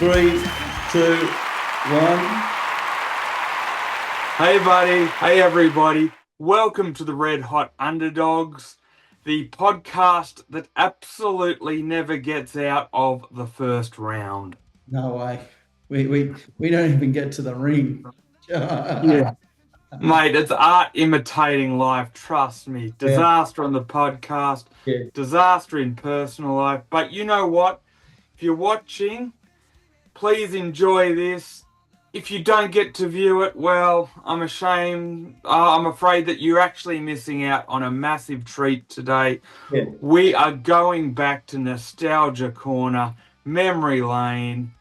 3, 2, 1. Hey buddy, hey everybody. Welcome to the Red Hot Underdogs, the podcast that absolutely never gets out of the first round. No way. We don't even get to the ring. Yeah. Mate, it's art imitating life, trust me. Yeah, Disaster on the podcast, yeah. disaster in personal life. But you know what? If you're watching, please enjoy this. If you don't get to view it, well, I'm ashamed. I'm afraid that you're actually missing out on a massive treat today. Yeah. We are going back to Nostalgia Corner, Memory Lane.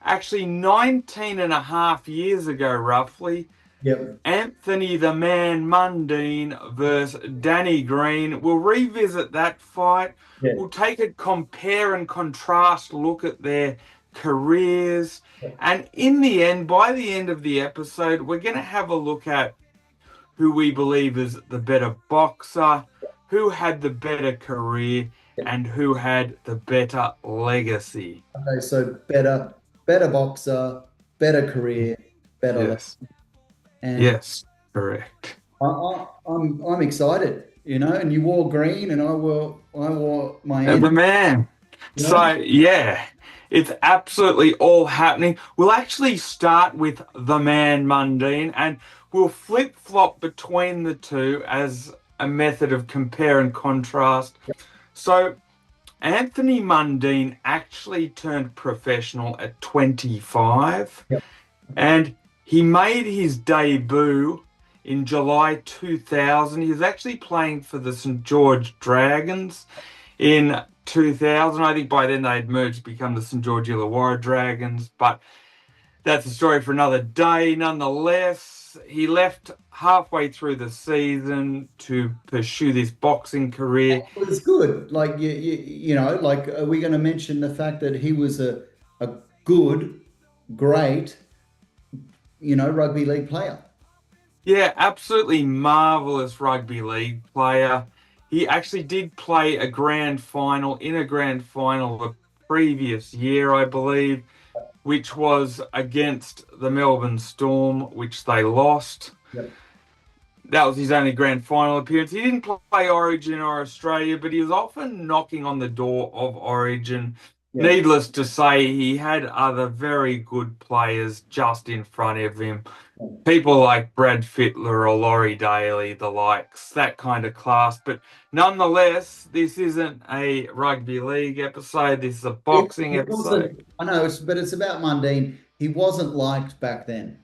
Actually, 19 and a half years ago, roughly, Yep. Anthony the Man Mundine versus Danny Green. We'll revisit that fight. Yeah. We'll take a compare and contrast look at their careers. And in the end, by the end of the episode, we're going to have a look at who we believe is the better boxer, who had the better career, and who had the better legacy. Okay, so better boxer, better career, better. Yes. And Yes, correct. I'm excited, and you wore green and I wore my The man. You know? So, yeah, it's absolutely all happening. We'll actually start with the man Mundine and we'll flip-flop between the two as a method of compare and contrast. So, Anthony Mundine actually turned professional at 25 and he made his debut in July 2000. He was actually playing for the St. George Dragons in 2000. I think by then they had merged to become the St. George Illawarra Dragons, but that's a story for another day. Nonetheless, he left halfway through the season to pursue this boxing career. It was good. Like are we going to mention the fact that he was a good, great, rugby league player? Yeah, absolutely marvelous rugby league player. He actually did play a grand final the previous year, I believe, which was against the Melbourne Storm, which they lost. Yep. That was his only grand final appearance. He didn't play Origin or Australia, but he was often knocking on the door of Origin. Yeah. Needless to say, he had other very good players just in front of him. People like Brad Fittler or Laurie Daly, the likes, that kind of class. But nonetheless, this isn't a rugby league episode. This is a boxing episode. I know, but it's about Mundine. He wasn't liked back then,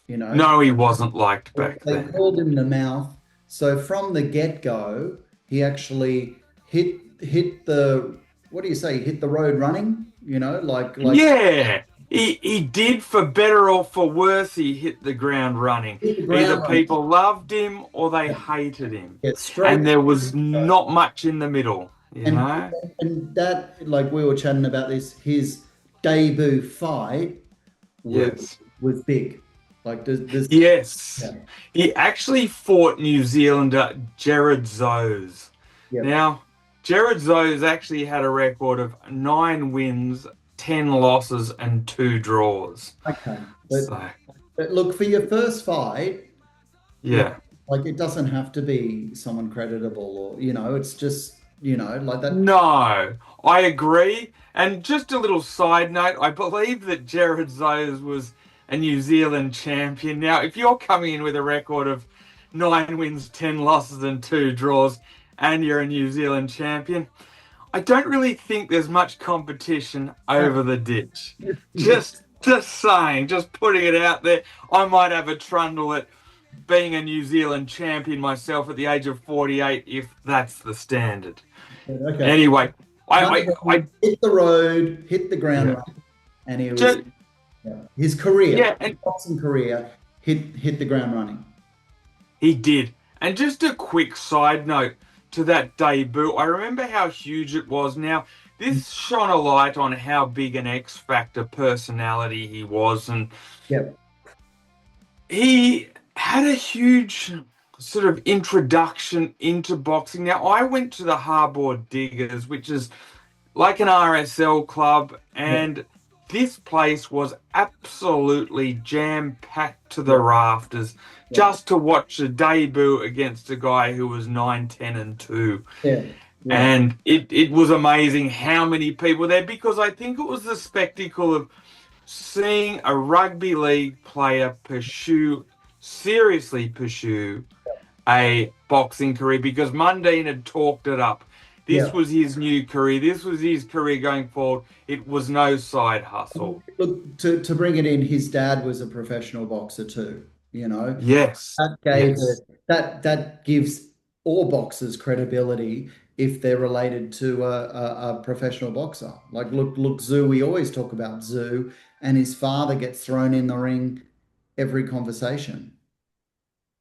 No, he wasn't liked back then. They called him the mouth. So from the get-go, he actually hit the, what do you say? Hit the road running, Yeah, he did, for better or for worse. He hit the ground running. Either people loved him or they hated him. And there was not much in the middle, you know? And that, like we were chatting about this, his debut fight was big. Like Yes. Yeah. He actually fought New Zealander Jared Zose. Yep. Now, Jared Zose actually had a record of 9 wins, 10 losses, and 2 draws. Okay. But look, for your first fight, like it doesn't have to be someone creditable or, it's just, like that. No, I agree. And just a little side note, I believe that Jared Zose was a New Zealand champion. Now, if you're coming in with a record of 9 wins, 10 losses, and 2 draws, and you're a New Zealand champion, I don't really think there's much competition over the ditch. Just saying, just putting it out there. I might have a trundle at being a New Zealand champion myself at the age of 48, if that's the standard. Okay. Anyway, I hit the road, hit the ground, and he was his career, his boxing career, hit the ground running. He did. And just a quick side note to that debut, I remember how huge it was. Now, this shone a light on how big an X-Factor personality he was, and he had a huge sort of introduction into boxing. Now, I went to the Harbour Diggers, which is like an RSL club, and this place was absolutely jam-packed to the rafters just to watch a debut against a guy who was 9-10-2. Yeah. Yeah. And it was amazing how many people were there, because I think it was the spectacle of seeing a rugby league player seriously pursue a boxing career, because Mundine had talked it up. This was his new career. This was his career going forward. It was no side hustle. Look, to bring it in, his dad was a professional boxer too, you know. Yes. That gave that gives all boxers credibility if they're related to a professional boxer. Like look, Zoo, we always talk about Zoo, and his father gets thrown in the ring every conversation.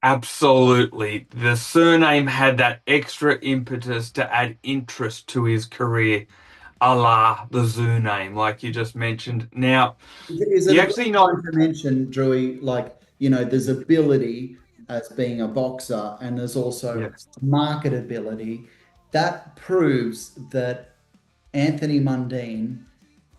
Absolutely. The surname had that extra impetus to add interest to his career, a la the Zoo name, like you just mentioned. Now, Is it he a good actually time not. to mention, Drewy, like, there's ability as being a boxer and there's also Yes. marketability. That proves that Anthony Mundine,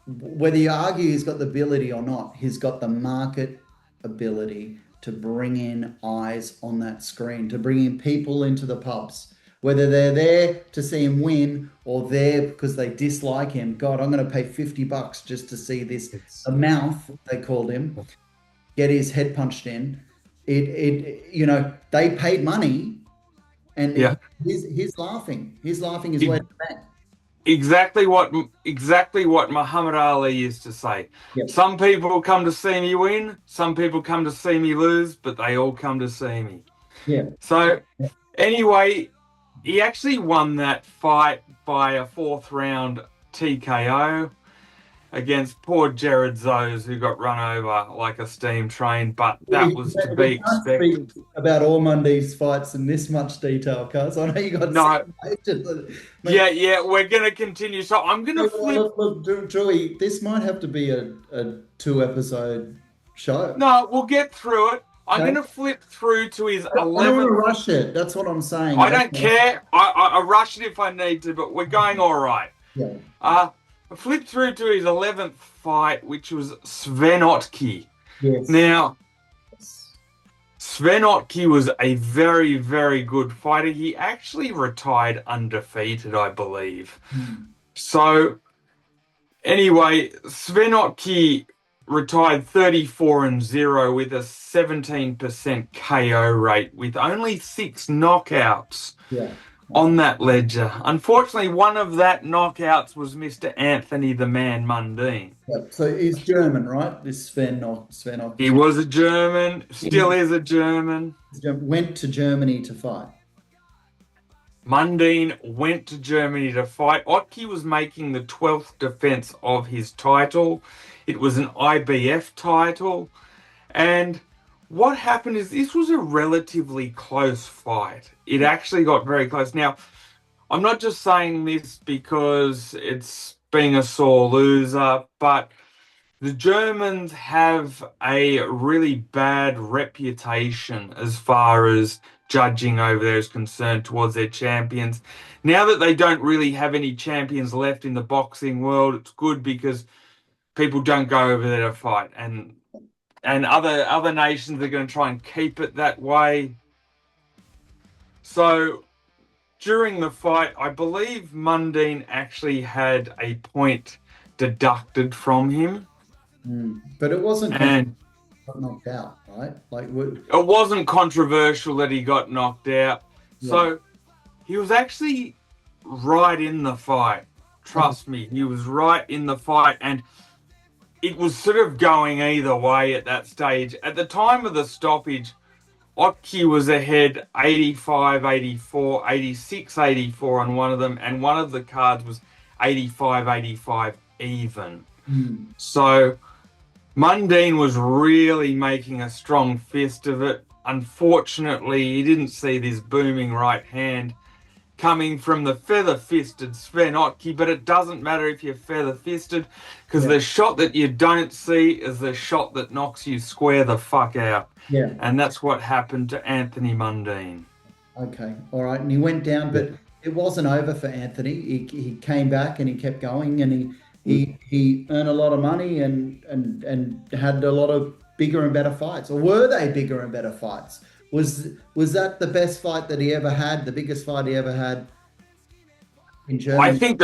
whether you argue he's got the ability or not, he's got the market ability to bring in eyes on that screen, to bring in people into the pubs, whether they're there to see him win or there because they dislike him. God, I'm going to pay $50 just to see this, It's a mouth, they called him, get his head punched in. They paid money and yeah. he's laughing. He's laughing his way to the bank. Exactly what Muhammad Ali used to say. Yep. Some people come to see me win, some people come to see me lose, but they all come to see me. Yeah. So anyway, he actually won that fight by a fourth round TKO against poor Jared Zos, who got run over like a steam train, but that was to be We can't expected. speak about all Monday's fights in this much detail, cuz I know you got No, pages. yeah, we're going to continue. So I'm going to flip. Look, Drewy, this might have to be a 2 episode show. No, we'll get through it. I'm Okay? going to flip through to his I don't want to 11th. rush it. That's what I'm saying. I don't care. I rush it if I need to, but we're going all right. Yeah. I flipped through to his 11th fight, which was Sven Otke. Yes. Now, Sven Otke was a very, very good fighter. He actually retired undefeated, I believe. So, anyway, Sven Otke retired 34-0 with a 17% KO rate with only 6 knockouts on that ledger. Unfortunately, one of that knockouts was Mr. Anthony the Man Mundine. Yep. So he's German, right? This Sven Otke. He was a German, still is a German. Went to Germany to fight. Mundine went to Germany to fight. Otke was making the 12th defense of his title. It was an IBF title. And what happened is this was a relatively close fight. It actually got very close. Now, I'm not just saying this because it's being a sore loser, but the Germans have a really bad reputation as far as judging over there is concerned towards their champions. Now that they don't really have any champions left in the boxing world, it's good because people don't go over there to fight, and other nations are going to try and keep it that way. So during the fight, I believe Mundine actually had a point deducted from him. But it wasn't And got knocked out, right? it wasn't controversial that he got knocked out. So he was actually right in the fight. Trust me, he was right in the fight, and it was sort of going either way at that stage. At the time of the stoppage, Otke was ahead 85-84, 86-84 on one of them, and one of the cards was 85-85 even. So Mundine was really making a strong fist of it. Unfortunately, he didn't see this booming right hand coming from the feather-fisted Sven Otke, but it doesn't matter if you're feather-fisted, because the shot that you don't see is the shot that knocks you square the fuck out. Yeah. And that's what happened to Anthony Mundine. Okay. All right. And he went down, but it wasn't over for Anthony. He came back and he kept going, and he earned a lot of money and had a lot of bigger and better fights, or were they bigger and better fights? Was that the best fight that he ever had, the biggest fight he ever had in I Germany? think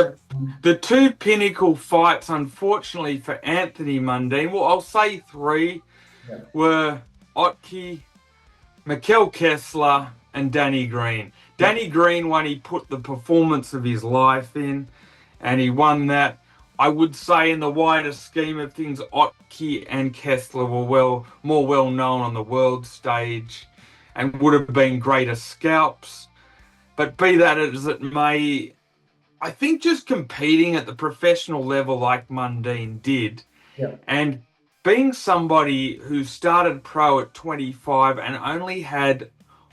the two pinnacle fights, unfortunately for Anthony Mundine, well, I'll say three, Yeah, were Otke, Mikel Kessler, and Danny Green. yeah, Danny Green, when he put the performance of his life in, and he won that. I would say, in the wider scheme of things, Otke and Kessler were more well known on the world stage, and would have been greater scalps. But be that as it may, I think just competing at the professional level like Mundine did, yeah, and being somebody who started pro at 25 and only had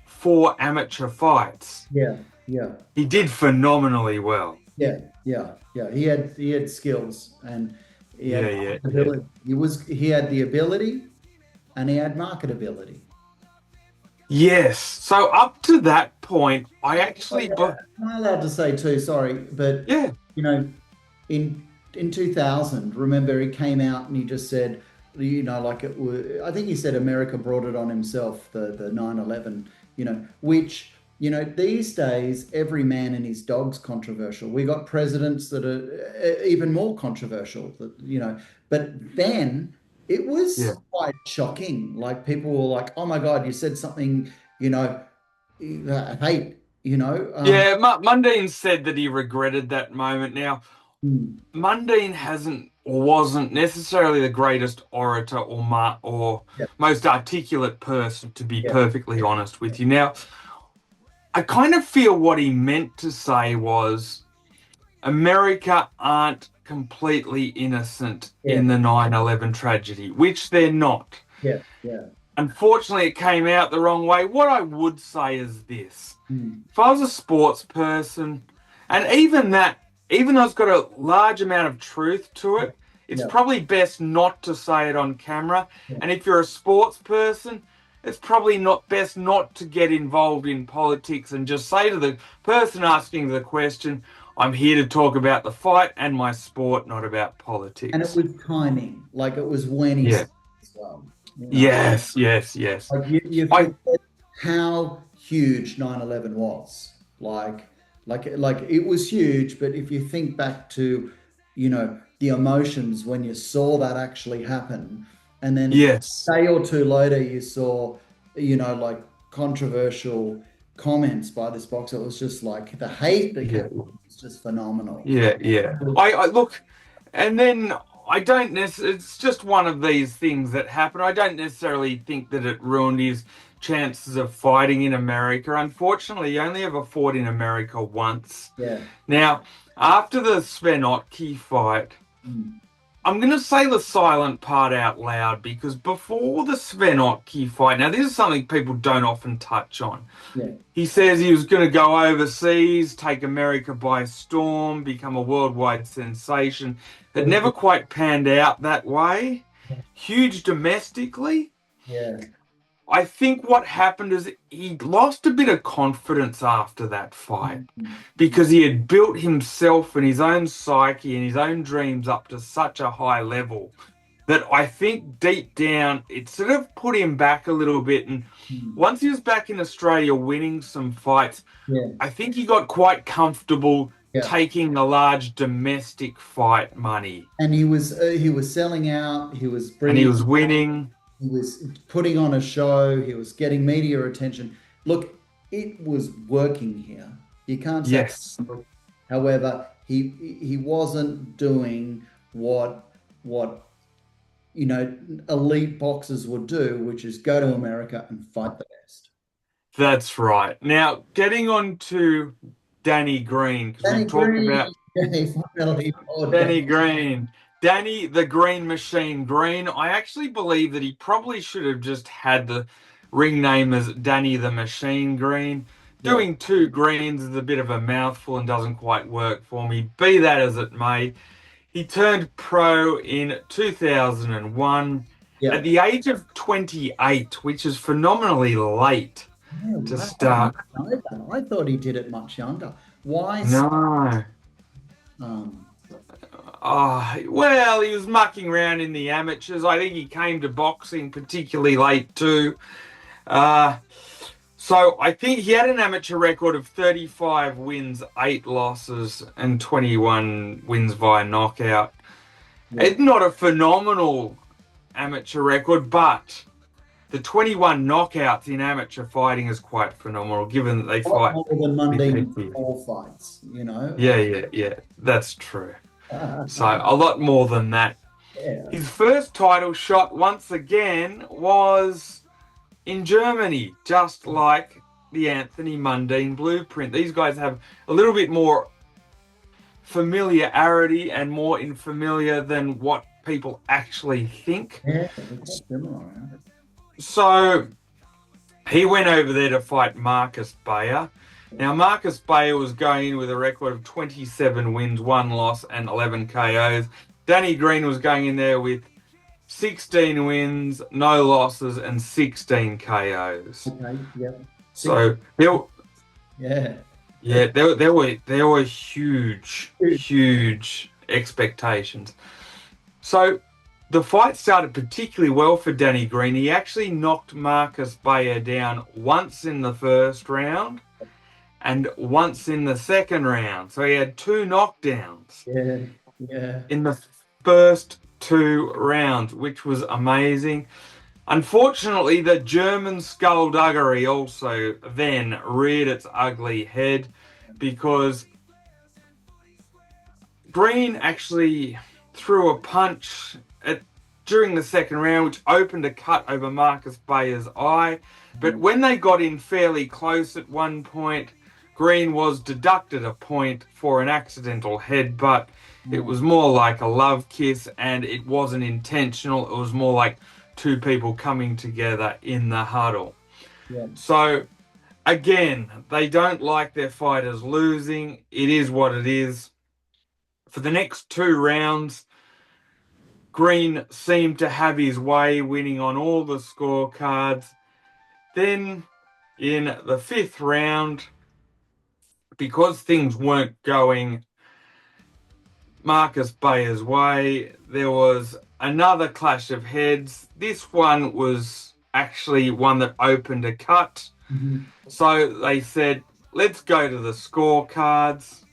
4 amateur fights, yeah, yeah, he did phenomenally well. yeah, yeah, yeah. He had skills and he Yeah, had yeah, yeah. ability. He had the ability and he had marketability. Yes. So up to that point, I Oh, actually, yeah. Am I allowed to say too? Sorry, but yeah, you know, in 2000, remember he came out and he just said, like it was, I think he said America brought it on himself, the 9/11, which, these days every man and his dog's controversial. We got presidents that are even more controversial, but then it yeah. was quite shocking. Like people were like, "Oh my God, you said something, you know, hate, Yeah, Mundine said that he regretted that moment. Now, hmm, Mundine hasn't or wasn't necessarily the greatest orator or yeah, most articulate person, to be yeah, perfectly honest with you. Now, I kind of feel what he meant to say was America aren't completely innocent yeah, in the 9/11 tragedy, which they're not. yeah, yeah. Unfortunately, it came out the wrong way. What I would say is this. Hmm. If I was a sports person, and even that, even though it's got a large amount of truth to it, it's Yeah, probably best not to say it on camera. yeah. And if you're a sports person, it's probably not best not to get involved in politics and just say to the person asking the question, I'm here to talk about the fight and my sport, not about And it politics. was timing, like it was when he Yeah. said it as well. You know, Yes, yes, yes. like you I forget how huge 9/11 was. Like it was huge, but if you think back to, the emotions when you saw that actually happen, and then yes. a day or two later you saw, like controversial comments by this boxer, it was just like the hate that came Yeah. was just phenomenal. Yeah, yeah. I look, and then I don't necessarily, it's just one of these things that happen. I don't necessarily think that it ruined his chances of fighting in America. Unfortunately, he only ever fought in America once. Yeah. Now, after the Svenotki fight, Mm. I'm going to say the silent part out loud because before the Svenotki fight, now this is something people don't often touch on. Yeah. He says he was going to go overseas, take America by storm, become a worldwide sensation. It never quite panned out that way. Huge domestically. Yeah. I think what happened is he lost a bit of confidence after that fight Mm. because he had built himself and his own psyche and his own dreams up to such a high level that I think deep down it sort of put him back a little bit. And Mm. once he was back in Australia winning some fights, Yeah. I think he got quite comfortable Yeah. taking the large domestic fight money. And he was selling out. He was And he bringing. was winning. He was putting on a show. He was getting media attention. Look, it was working here. You can't say. Yes. However, he wasn't doing what elite boxers would do, which is go to America and fight the best. That's right. Now, getting on to Danny Green, because Danny we've talked Green, about Danny finally fought Danny Green. Danny the Green Machine Green. I actually believe that he probably should have just had the ring name as Danny the Machine Green. Yeah, Doing two greens is a bit of a mouthful and doesn't quite work for me. Be that as it may, he turned pro in 2001 yeah. at the age of 28, which is phenomenally late Yeah, to wow, I start. didn't know that. I thought he did it much younger. Why? No. Um, Well, he was mucking around in the amateurs. I think he came to boxing particularly late too. Uh, so I think he had an amateur record of 35 wins, 8 losses, and 21 wins via knockout. Yeah. It's not a phenomenal amateur record, but the 21 knockouts in amateur fighting is quite phenomenal, given that they A lot fight more than with Mundine people. four fights, you know. Yeah, that's true. So a lot more than that. Yeah. His first title shot, once again, was in Germany, just like the Anthony Mundine blueprint. These guys have a little bit more familiarity and more in familiar than what people actually think. Yeah, they're quite similar. Huh? So he went over there to fight Marcus Bayer. Now, Marcus Bayer was going in with a record of 27 wins, 1 loss, and 11 KOs. Danny Green was going in there with 16 wins, no losses, and 16 KOs. Okay, yep. So Yeah. there were huge expectations. So the fight started particularly well for Danny Green. He actually knocked Marcus Bayer down once in the first round and once in the second round. So he had 2 knockdowns Yeah. in the first 2 rounds, which was amazing. Unfortunately, the German skullduggery also then reared its ugly head because Green actually threw a punch during the second round, which opened a cut over Marcus Bayer's eye. But when they got in fairly close at one point, Green was deducted a point for an accidental headbutt. It was more like a love kiss, and it wasn't intentional. It was more like 2 people coming together in the huddle. Yeah. So, again, they don't like their fighters losing. It is what it is. For the next 2 rounds, Green seemed to have his way, winning on all the scorecards. Then, in the 5th round, because things weren't going Marcus Bayer's way, there was another clash of heads. This one was actually one that opened a cut. Mm-hmm. So they said, let's go to the scorecards.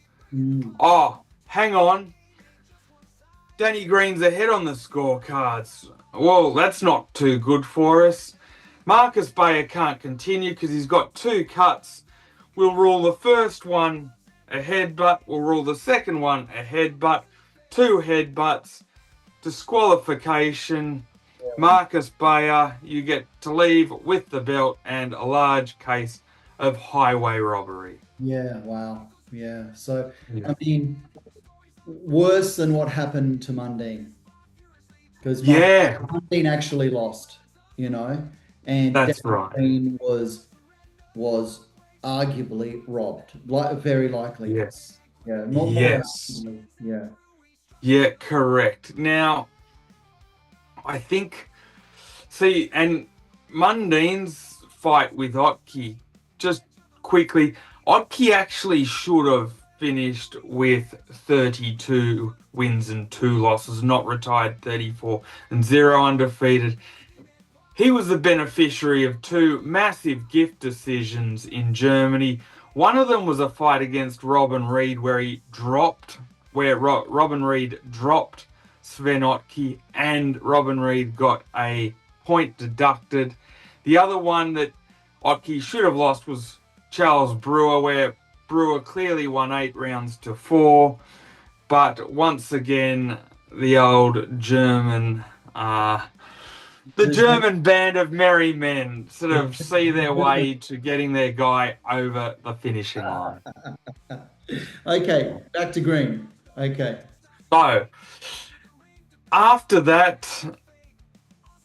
Oh, hang on. Danny Green's ahead on the scorecards. Well, that's not too good for us. Marcus Bayer can't continue because he's got 2 cuts. We'll rule the first one a headbutt. We'll rule the second one a headbutt. 2 headbutts. Disqualification. Marcus Bayer, you get to leave with the belt and a large case of highway robbery. Yeah, wow. Yeah. So, I mean, worse than what happened to Mundine. Because Mundine actually lost, you know, and that's right. Green was arguably robbed, very likely. Yes. Yeah. Yes. Yeah. Yeah, correct. Now, I think, and Mundine's fight with Otke, just quickly, Otke actually should have finished with 32 wins and 2 losses, not retired 34 and 0 undefeated. He was the beneficiary of 2 massive gift decisions in Germany. One of them was a fight against Robin Reed where Robin Reed dropped Sven Otke and Robin Reed got a point deducted. The other one that Otke should have lost was Charles Brewer, where Brewer clearly won 8 rounds to 4. But once again, the old German, the German band of merry men sort of see their way to getting their guy over the finishing line. Okay, back to Green. Okay. So, after that,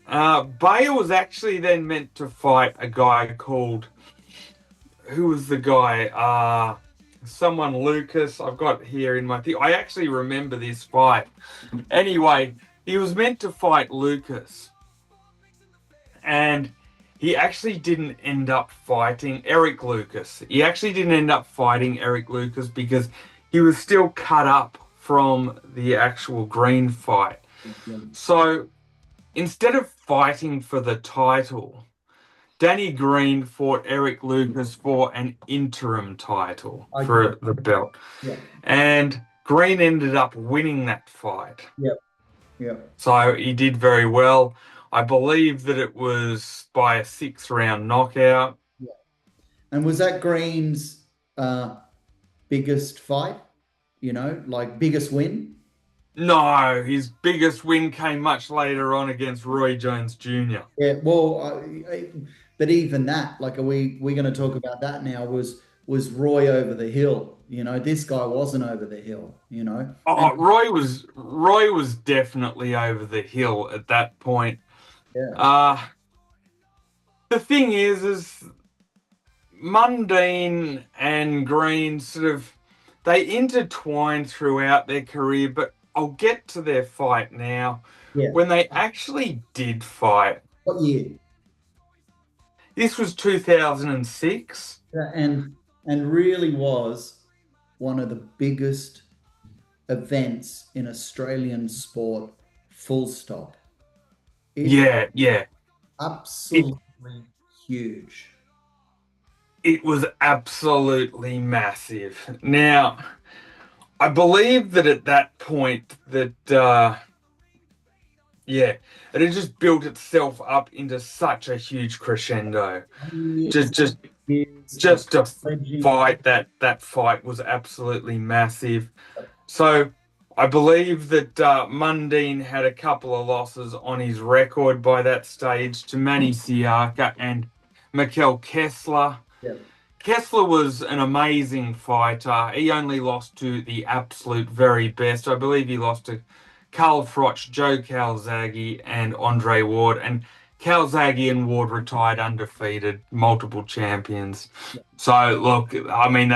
Bayer was actually then meant to fight a guy called, who was the guy? Someone Lucas. I've got here in my thing. I actually remember this fight. Anyway, he was meant to fight Lucas. And he actually didn't end up fighting Eric Lucas. He actually didn't end up fighting Eric Lucas because he was still cut up from the actual Green fight. Yeah. So instead of fighting for the title, Danny Green fought Eric Lucas for an interim title Okay. for the belt. Yeah. And Green ended up winning that fight. Yeah. Yeah. So he did very well. I believe that it was by a 6-round knockout. Yeah. And was that Green's biggest fight? Like biggest win? No, his biggest win came much later on against Roy Jones Jr. Yeah. Well, but even that, like, are we going to talk about that now? Was Roy over the hill? This guy wasn't over the hill. Oh, And Roy was definitely over the hill at that point. yeah, The thing is Mundine and Green they intertwined throughout their career, but I'll get to their fight now. yeah. When they actually did fight, What year? this was 2006. Yeah, and really was one of the biggest events in Australian sport. Full stop. Yeah. It, Absolutely huge. it was absolutely massive. Now, I believe that at that point that it had just built itself up into such a huge crescendo. Years, Just years of just to legend. fight that fight was absolutely massive. So I believe that Mundine had a couple of losses on his record by that stage to Manny Siaka and Mikel Kessler. Yeah. Kessler was an amazing fighter. He only lost to the absolute very best. I believe he lost to Carl Froch, Joe Calzaghe, and Andre Ward. And Calzaghe and Ward retired undefeated, multiple champions. So, look, I mean,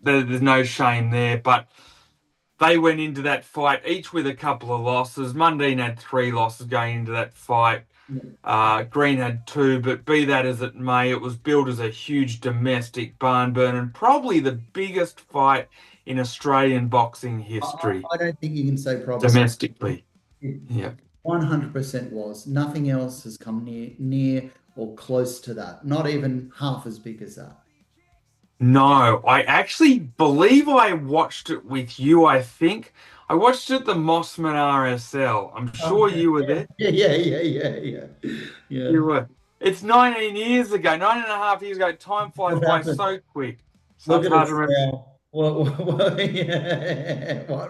there's no shame there. But they went into that fight each with a couple of losses. Mundine had 3 losses going into that fight. Green had 2, but be that as it may, it was billed as a huge domestic barn burn and probably the biggest fight in Australian boxing history I don't think you can say probably. domestically. It Yeah. 100% was. Nothing else has come near or close to that. Not even half as big as that. No, I actually believe I watched it with you, I think. I watched it at the Mossman RSL. I'm sure you were there. Yeah. You were. It's 19 years ago, 9.5 years ago. Time flies What by happened? so quick. So Look it's at hard us to remember. now. What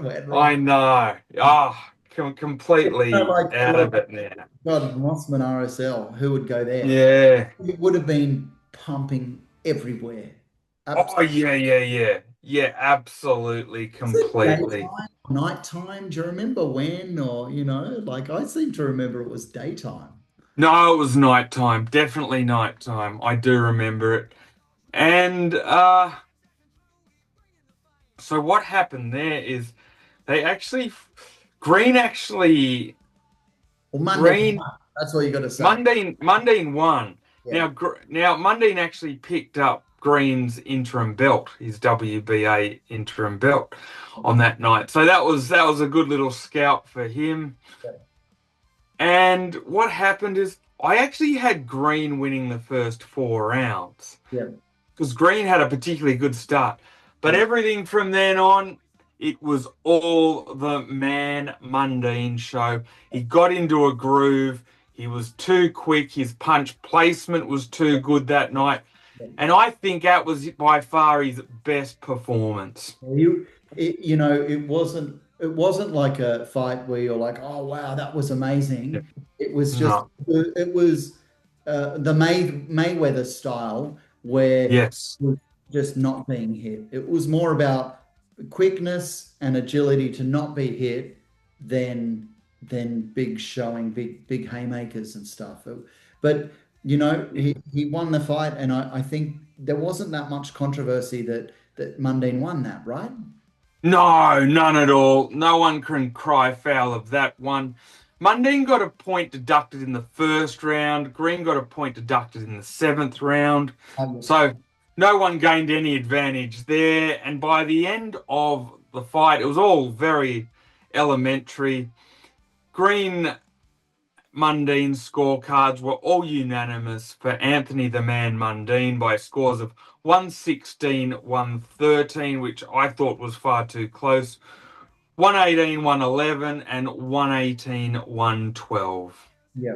went I wrong? know. Completely out Like of it now. God, Mossman RSL, who would go there? Yeah. It would have been pumping everywhere. Oh, yeah. Yeah, absolutely, Was it completely. daytime, nighttime? Do you remember when? Or, like I seem to remember it was daytime. No, it was nighttime. Definitely nighttime. I do remember it. And so what happened there is they actually Green actually Well, Monday Green night. That's all you got to say. Mundine won. Yeah. Now Mundine actually picked up Green's interim belt, his WBA interim belt on that night. So that was a good little scalp for him. Yeah. And what happened is I actually had Green winning the first 4 rounds. Yeah. Because Green had a particularly good start. But everything from then on, it was all the man Mundine show. He got into a groove. He was too quick. His punch placement was too good that night. And I think that was by far his best performance. It wasn't like a fight where you're like, oh wow, that was amazing. It was just No. it was the Mayweather style where Yes. it was just not being hit. It was more about quickness and agility to not be hit than big showing, big haymakers and stuff. But he won the fight, and I think there wasn't that much controversy that Mundine won that, right? No, none at all. No one can cry foul of that one. Mundine got a point deducted in the first round. Green got a point deducted in the 7th round. So no one gained any advantage there. And by the end of the fight. It was all very elementary. Green Mundine scorecards were all unanimous for Anthony the Man Mundine by scores of 116, 113, which I thought was far too close. 118, 111, and 118, 112. Yeah.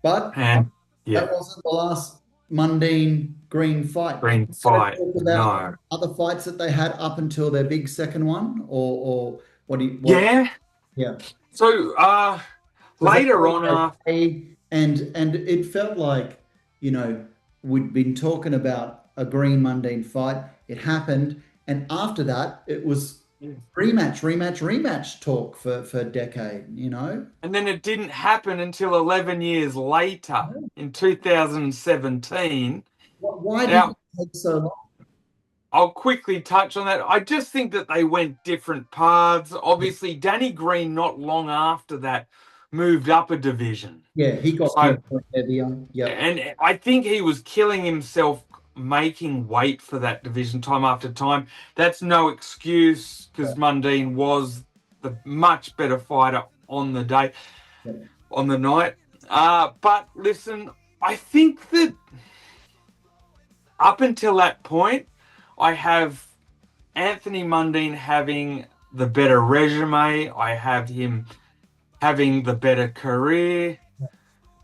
But And that yeah, wasn't the last Mundine Green fight. green Want to fight. talk about No. other fights that they had up until their big second one, or what do you what? Yeah. Yeah, So because that later was on, okay, and it felt like, we'd been talking about a Green Mundine fight. It happened, and after that, it was rematch, rematch, rematch talk for a decade. and then it didn't happen until 11 years later in 2017. Why did it Now, take so long? I'll quickly touch on that. I just think that they went different paths. Obviously, Danny Green, not long after that, moved up a division. Yeah, he got to So, a point heavier. Yep. and I think he was killing himself making weight for that division time after time. That's no excuse because Mundine was the much better fighter on the day, Yep. on the night. But listen, I think that up until that point, I have Anthony Mundine having the better resume. I have him having the better career.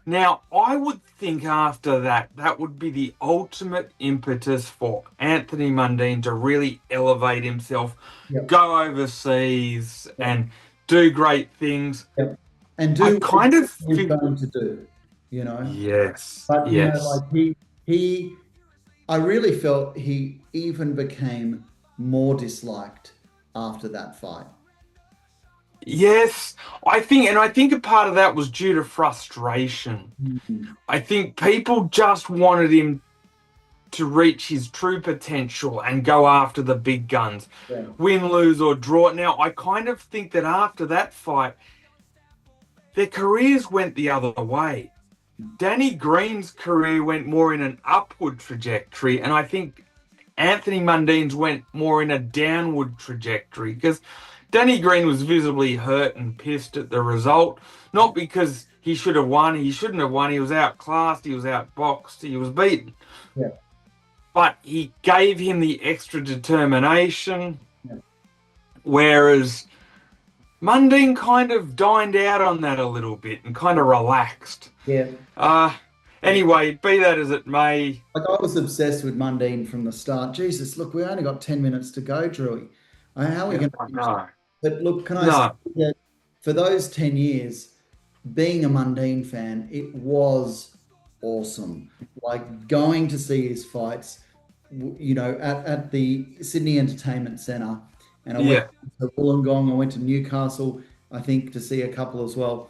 Now, I would think after that, that would be the ultimate impetus for Anthony Mundine to really elevate himself, Yep. go overseas, Yep. and do great things. Yep. And I do what kind of he's think, going to do, you know. yes, But yes. like he I really felt he even became more disliked after that fight. Yes, I think a part of that was due to frustration. Mhm. I think people just wanted him to reach his true potential and go after the big guns, Yeah. win, lose, or draw. Now, I kind of think that after that fight, their careers went the other way. Danny Green's career went more in an upward trajectory, and I think Anthony Mundine's went more in a downward trajectory because Danny Green was visibly hurt and pissed at the result. Not because he should have won, he shouldn't have won. He was outclassed, he was outboxed, he was beaten. Yeah. But he gave him the extra determination, Yeah. whereas Mundine kind of dined out on that a little bit and kind of relaxed. Yeah. Uh, anyway, be that as it may, Like I was obsessed with Mundine from the start. Jesus, look, we only got 10 minutes to go, Drewy. How are we yeah, going to finish? no, But look, can I say no, that for those 10 years, being a Mundine fan, it was awesome. Like going to see his fights, at the Sydney Entertainment Centre. And I went yeah, to Wollongong, I went to Newcastle, I think, to see a couple as well.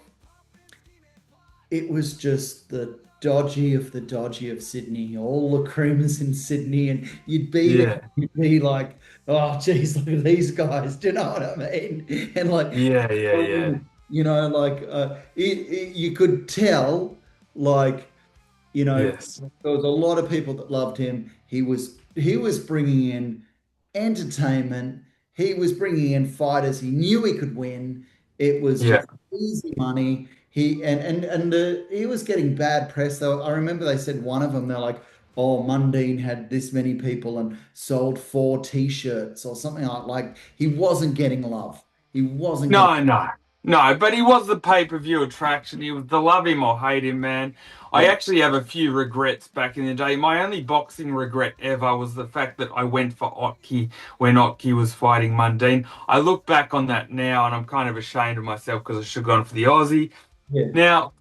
It was just the dodgy of the dodgy of Sydney, all the creamers in Sydney, and you'd be there, yeah, you'd be like, oh, geez, look at these guys. Do you know what I mean? And like, yeah, yeah, yeah, like you could tell, like, yes, there was a lot of people that loved him. He was bringing in entertainment. He was bringing in fighters he knew he could win. It was yeah. just easy money. He was getting bad press though. I remember they said one of them. They're like, "Oh, Mundine had this many people and sold 4 T-shirts or something like." He wasn't getting love. He wasn't getting. No, no, no, but he was the pay-per-view attraction. He was the love him or hate him, man. I Yeah. actually have a few regrets back in the day. My only boxing regret ever was the fact that I went for Otke when Otke was fighting Mundine. I look back on that now and I'm kind of ashamed of myself because I should have gone for the Aussie. Yeah. Now,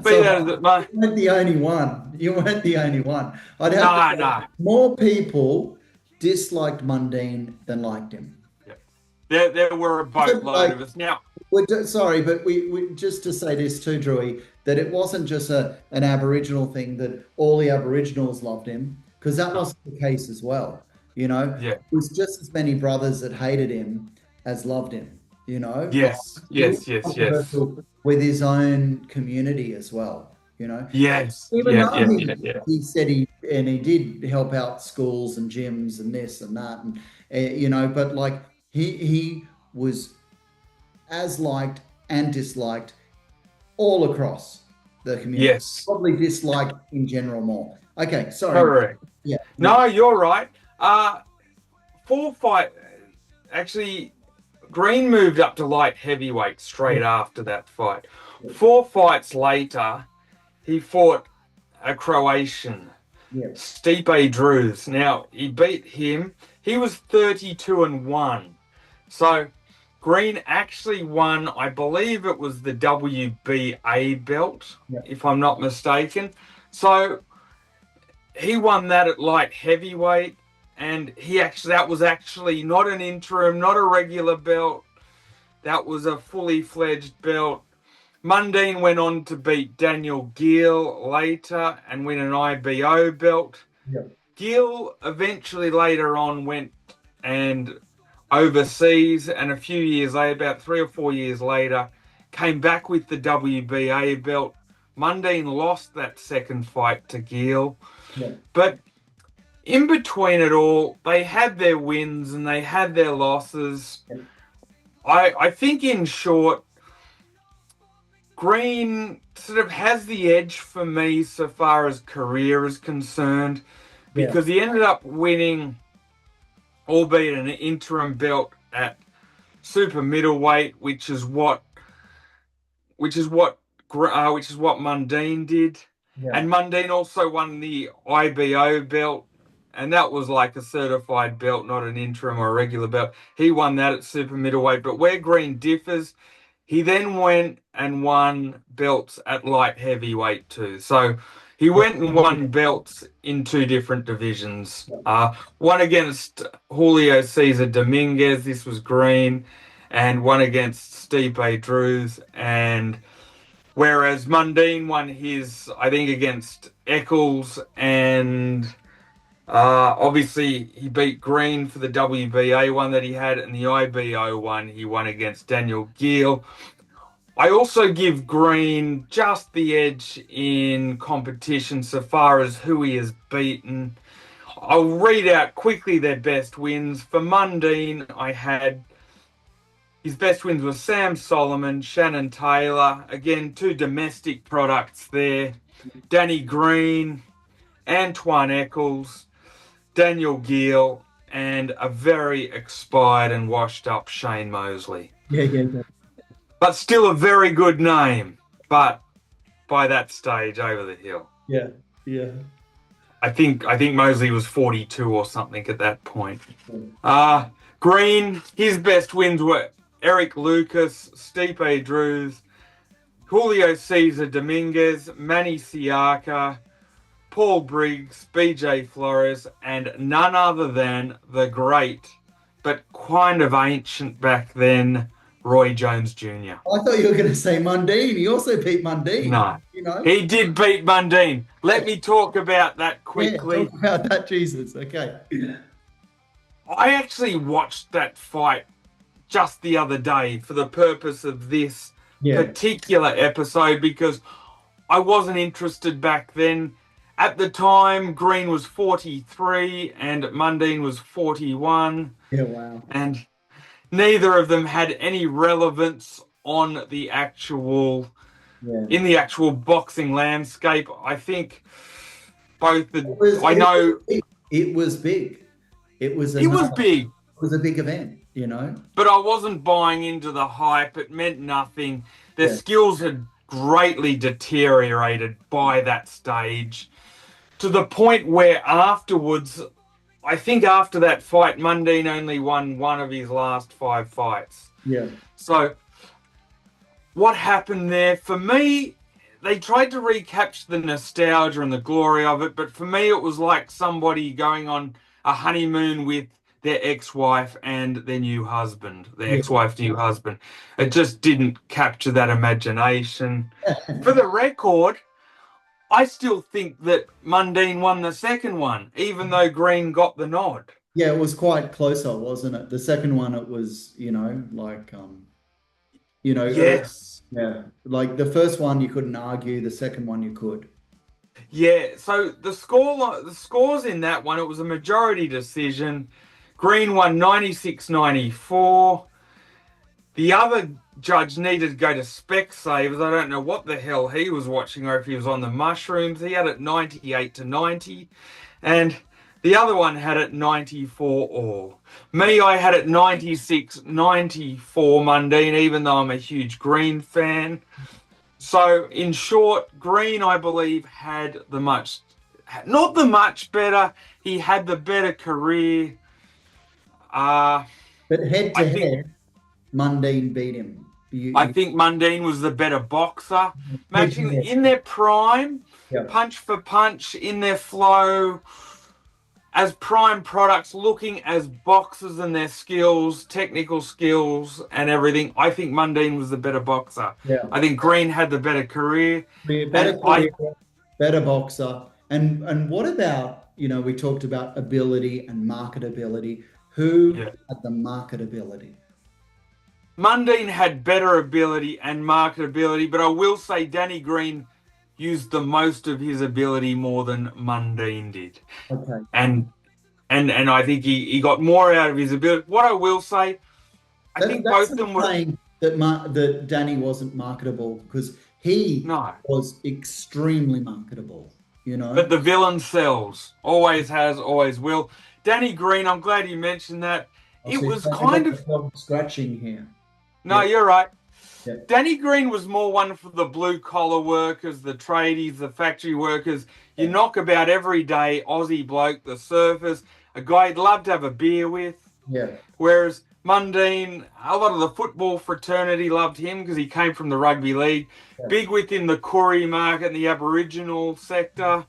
be So that as it may, you weren't the only one. You weren't the only one. I'd have to no, say no. more people disliked Mundine than liked him. Yeah. There were a But, boatload like, of us. Now, sorry, but we just to say this too, Drewy, that it wasn't just an Aboriginal thing that all the Aboriginals loved him, because that no, wasn't the case as well. yeah, It was just as many brothers that hated him as loved him. Like yes, he was yes, yes, yes, controversial with his own community as well. yes, Even yeah, though yeah, he yeah, yeah, he said he did help out schools and gyms and this and that, and but like He was as liked and disliked all across the community. Yes, Probably disliked in general more. Okay, sorry. correct. Yeah, yeah, No, you're right. Four fight. Actually, Green moved up to light heavyweight yeah, straight after that fight. yeah, 4 fights later, he fought a Croatian, yeah, Stipe Drews. Now, he beat him. He was 32-1. So, Green actually won, I believe it was the WBA belt, yeah, if I'm not mistaken. So, he won that at light heavyweight. And that was actually not an interim, not a regular belt. That was a fully fledged belt. Mundine went on to beat Daniel Gill later and win an IBO belt. yeah, Gill eventually later on went and overseas, and a few years later, about 3 or 4 years later, came back with the WBA belt. Mundine lost that second fight to Gill, yeah, but in between it all, they had their wins and they had their losses. yeah, I think, in short, Green sort of has the edge for me so far as career is concerned, yeah, because he ended up winning, albeit an interim belt at super middleweight, which is what Mundine did, yeah, and Mundine also won the IBO belt, and that was like a certified belt, not an interim or a regular belt. He won that at super middleweight, but where Green differs, he then went and won belts at light heavyweight too. So he went and won belts in two different divisions. One against Julio Cesar Dominguez, this was Green, and one against Stipe Drews. And whereas Mundine won his, I think, against Eccles, and obviously he beat Green for the WBA one that he had, and the IBO one he won against Daniel Gill. I also give Green just the edge in competition so far as who he has beaten. I'll read out quickly their best wins. For Mundine, I had his best wins were Sam Solomon, Shannon Taylor, again, two domestic products there, Danny Green, Antoine Eccles, Daniel Gill, and a very expired and washed up Shane Mosley. yeah, yeah, But still a very good name, but by that stage over the hill. yeah, yeah. I think Mosley was 42 or something at that point. Green, his best wins were Eric Lucas, Stipe Drews, Julio Cesar Dominguez, Manny Siaka, Paul Briggs, BJ Flores, and none other than the great, but kind of ancient back then, Roy Jones Jr. I thought you were going to say Mundine. He also beat Mundine. No, You know? he did beat Mundine. Let me talk about that quickly. Yeah, talk about that, Jesus. Okay. I actually watched that fight just the other day for the purpose of this particular episode, because I wasn't interested back then. At the time, Green was 43 and Mundine was 41. Yeah, wow. And neither of them had any relevance on the actual in the actual boxing landscape. I think both It was big. It was big. It was a big event, you know. But I wasn't buying into the hype. It meant nothing. Their skills had greatly deteriorated by that stage, to the point where afterwards, I think after that fight, Mundine only won one of his last 5 fights. Yeah. So what happened there? For me, they tried to recapture the nostalgia and the glory of it, but for me, it was like somebody going on a honeymoon with their ex-wife and their new husband, ex-wife's new husband. It just didn't capture that imagination. For the record, I still think that Mundine won the second one, even though Green got the nod. Yeah, it was quite closer, wasn't it? The second one, it was, Yes. like the first one you couldn't argue, the second one you could. Yeah, so the scores in that one, it was a majority decision. Green won 96-94. The other judge needed to go to Specsavers. I don't know what the hell he was watching or if he was on the mushrooms. He had it 98-90. And the other one had it 94 all. Me, I had it 96-94 Mundine, even though I'm a huge Green fan. So, in short, Green, I believe, had not the much better, he had the better career. But head to I think head, Mundine beat him. I think Mundine was the better boxer. Head to Matching head. in their prime, Yeah. punch for punch, in their flow, as prime products, looking as boxers and their skills, technical skills and everything. I think Mundine was the better boxer. Yeah. I think Green had the better career. Better career, better boxer. And what about, we talked about ability and marketability. Who had the marketability? Mundine had better ability and marketability, but I will say Danny Green used the most of his ability more than Mundine did. Okay. And I think he got more out of his ability. What I will say, I think both of them were saying that Danny wasn't marketable, because he was extremely marketable, But the villain sells. Always has, always will. Danny Green, I'm glad you mentioned that. It was kind of scratching here. No, you're right. Yeah. Danny Green was more one for the blue-collar workers, the tradies, the factory workers. You knock about every day, Aussie bloke, the surfers, a guy you'd love to have a beer with. Yeah. Whereas Mundine, a lot of the football fraternity loved him because he came from the rugby league. Yeah. Big within the Koori market and the Aboriginal sector.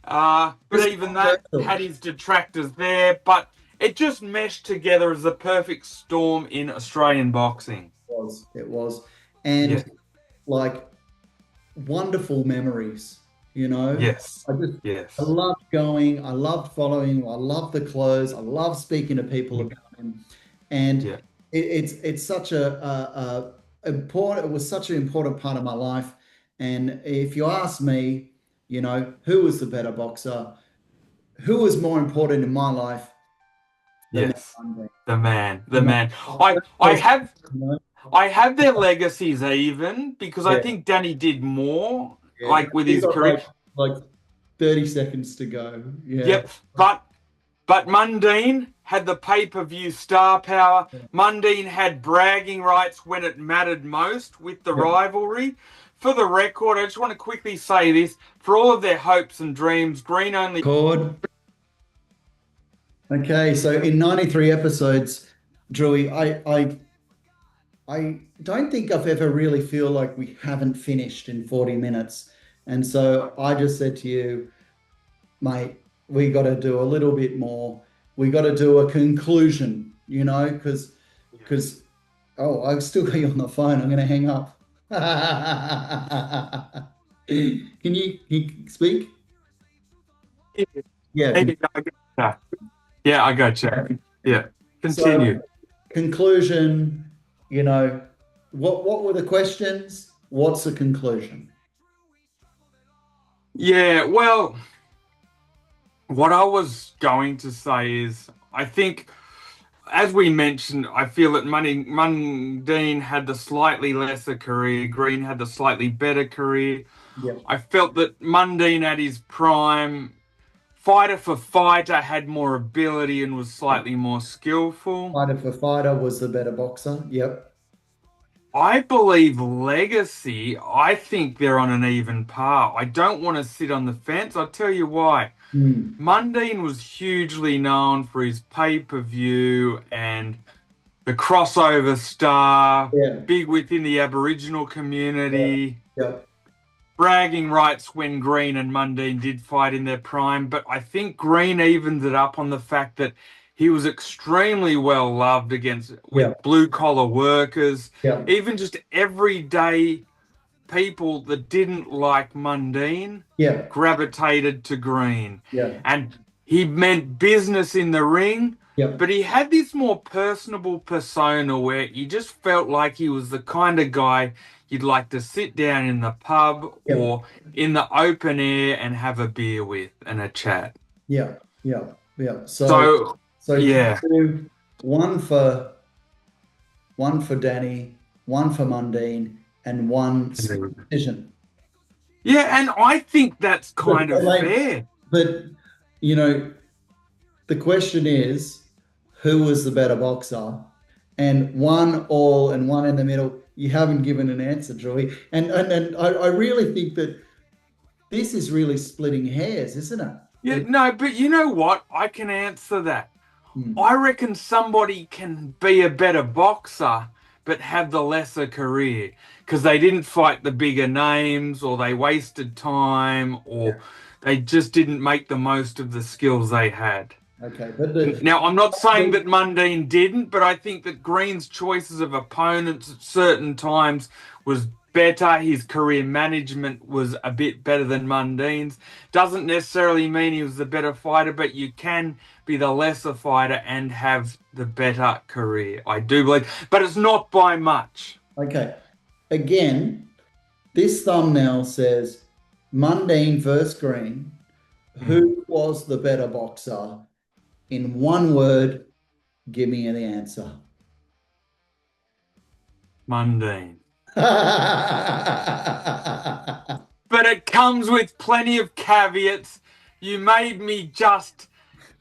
But even that had his detractors there. But it just meshed together as the perfect storm in Australian boxing. It was. And wonderful memories, Yes. I loved going, I loved following, I loved the clothes, I loved speaking to people about him. And it's such it was such an important part of my life. And if you ask me, who was the better boxer, who was more important in my life? The man. I have their legacies even, because I think Danny did more, with his career. Like 30 seconds to go. Yeah. Yep. But Mundine had the pay-per-view star power. Mundine had bragging rights when it mattered most with the rivalry. For the record, I just want to quickly say this. For all of their hopes and dreams, Green only... Okay, so in 93 episodes, Drewy, I don't think I've ever really feel like we haven't finished in 40 minutes. And so I just said to you, mate, we got to do a little bit more. We got to do a conclusion, because I've still got you on the phone. I'm going to hang up. Can you speak? Yeah. Yeah, I got you. Yeah. Continue. So, conclusion, what were the questions? What's the conclusion? Yeah, well, what I was going to say is, I think, as we mentioned, I feel that Mundine had the slightly lesser career, Green had the slightly better career. Yep. I felt that Mundine at his prime, fighter for fighter, had more ability and was slightly more skillful. Fighter for fighter was the better boxer. Yep. I believe legacy, I think they're on an even par. I don't want to sit on the fence. I'll tell you why. Mundine was hugely known for his pay-per-view and the crossover star, big within the Aboriginal community. Bragging rights when Green and Mundine did fight in their prime, but I think Green evens it up on the fact that he was extremely well loved with blue-collar workers, even just everyday people that didn't like Mundine gravitated to Green. And he meant business in the ring, but he had this more personable persona where you just felt like he was the kind of guy you'd like to sit down in the pub or in the open air and have a beer with and a chat. Yeah. So So can Yeah. you do one for Danny, one for Mundine, and one split decision? Yeah, and I think that's But kind of like, fair. but you know, the question is, who was the better boxer? And one all and one in the middle. You haven't given an answer, Drewy. And I really think that this is really splitting hairs, isn't it? Yeah, no, but you know what? I can answer that. Hmm. I reckon somebody can be a better boxer but have the lesser career because they didn't fight the bigger names or they wasted time or they just didn't make the most of the skills they had. Okay, but Now, I'm not saying the that Mundine didn't, but I think that Green's choices of opponents at certain times was better. His career management was a bit better than Mundine's. Doesn't necessarily mean he was the better fighter, but you can be the lesser fighter and have the better career. I do believe, but it's not by much. okay. Again, this thumbnail says Mundine versus Green. Hmm. Who was the better boxer? In one word, give me the answer. Mundine. But it comes with plenty of caveats. You made me just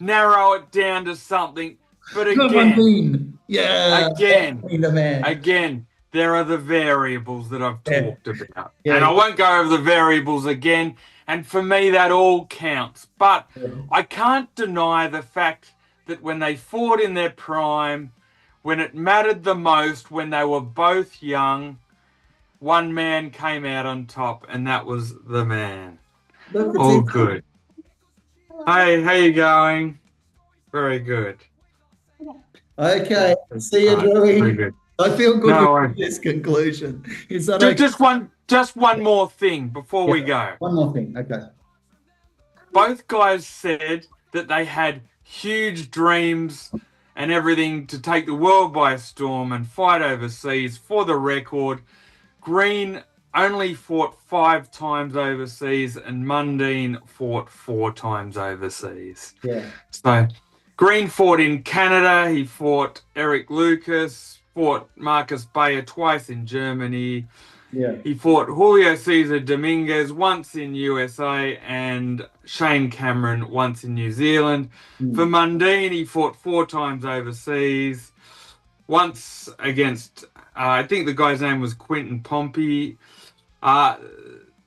narrow it down to something. But again, Mundine. Yeah, again, the man. again, there are the variables that I've Yeah, talked about. And yeah, I won't go over the variables again. And for me, that all counts. But yeah. I can't deny the fact that when they fought in their prime, when it mattered the most, when they were both young, one man came out on top, and that was the man. Look, it's All in. good. Hey, how you going? Very good. Okay, see All you, right, very Drewy. good. I feel good No with worries. this conclusion. Is that Just, okay? just one more thing before Yeah, we go. one more thing. Okay. Both guys said that they had huge dreams and everything to take the world by storm and fight overseas. For the record, Green only fought 5 times overseas, and Mundine fought 4 times overseas. Yeah. So Green fought in Canada. He fought Eric Lucas, fought Marcus Bayer twice in Germany. Yeah. He fought Julio Cesar Dominguez once in USA and Shane Cameron once in New Zealand. For Hmm. Mundine, he fought 4 times overseas. Once against, I think the guy's name was Quentin Pompey. Uh,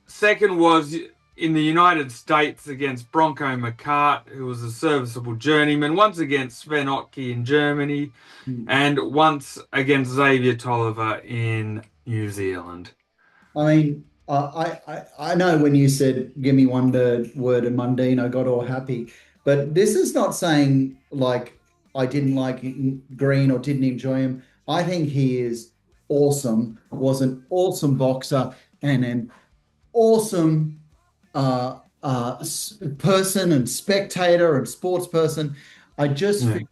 Second was in the United States against Bronco McCart, who was a serviceable journeyman. Once against Sven Otke in Germany, Hmm. and once against Xavier Tolliver in New Zealand. I mean, I know when you said give me one word and Mundine, I got all happy. But this is not saying like I didn't like Green or didn't enjoy him. I think he is awesome, was an awesome boxer and an awesome person and spectator and sports person. I just Yeah. feel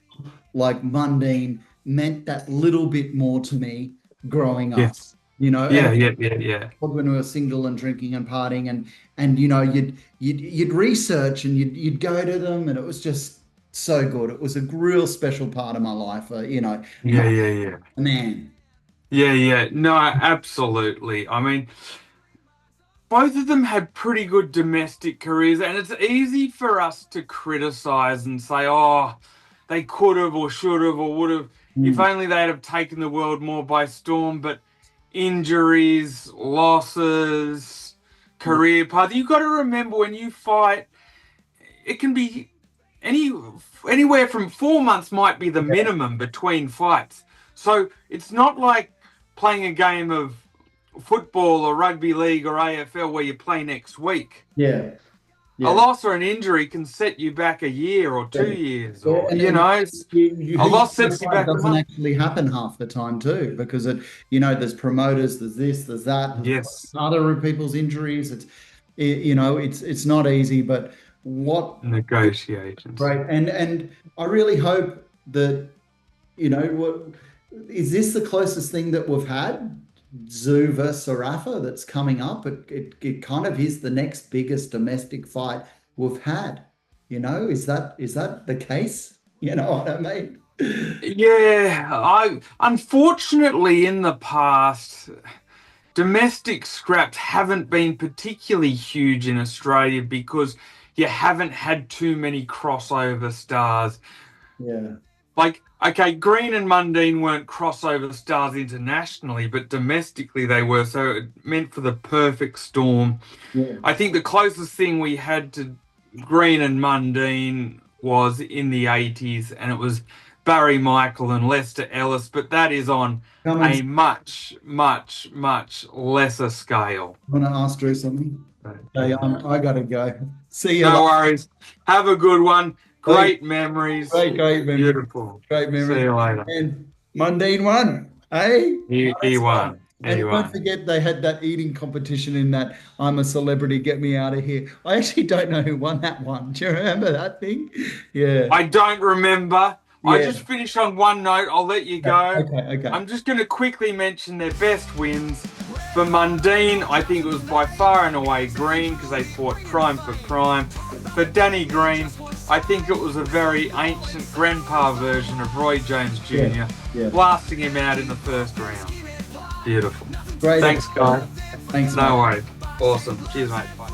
like Mundine meant that little bit more to me growing up, Yes. and Yeah, yeah, yeah, yeah. when we were single and drinking and partying and you'd research and you'd go to them and it was just so good. It was a real special part of my life. Yeah, yeah, yeah. Man. Yeah, yeah. No, absolutely. I mean, both of them had pretty good domestic careers, and it's easy for us to criticize and say, oh, they could have or should have or would have, if Mm. only they'd have taken the world more by storm. But injuries, losses, Yeah. career path, you've got to remember when you fight, it can be any anywhere from 4 months might be the minimum between fights. So it's not like playing a game of football or rugby league or AFL where you play next week. Yeah. A Yeah. loss or an injury can set you back a year or Yeah. 2 years, Yeah, or and then a who you loss sets you fight back a doesn't month. actually happen half the time too, because there's promoters, there's this, there's that, there's Yes, other people's injuries. It's not easy, but what negotiations. great, and I really hope that what is this the closest thing that we've had? Zoo versus Sarafa that's coming up. It kind of is the next biggest domestic fight we've had. Is that the case? You know what I mean? Yeah, I unfortunately in the past, domestic scraps haven't been particularly huge in Australia because you haven't had too many crossover stars. Yeah, Like, okay, Green and Mundine weren't crossover stars internationally, but domestically they were, so it meant for the perfect storm. yeah, I think the closest thing we had to Green and Mundine was in the 80s, and it was Barry Michael and Lester Ellis, but that is on come and a much, much, much lesser scale. want to ask Drew something. Hey, Yeah. I gotta go. See you No later. worries. Have a good one. Hey, Great memories. great memory. Beautiful. Great See memory. you later. And Mundine won. Hey, He that's fun. won. He And don't won. forget they had that eating competition in that I'm a celebrity, get me out of here. I actually don't know who won that one. Do you remember that thing? Yeah. I don't remember. I Yeah. just finished on one note. I'll let you go. Okay. I'm just going to quickly mention their best wins. For Mundine, I think it was by far and away Green because they fought prime for prime. For Danny Green, I think it was a very ancient grandpa version of Roy Jones Jr., Yeah. blasting him out in the first round. Beautiful. Great. Thanks, guys. Thanks, No mate. worries. Awesome. Cheers, mate. Bye.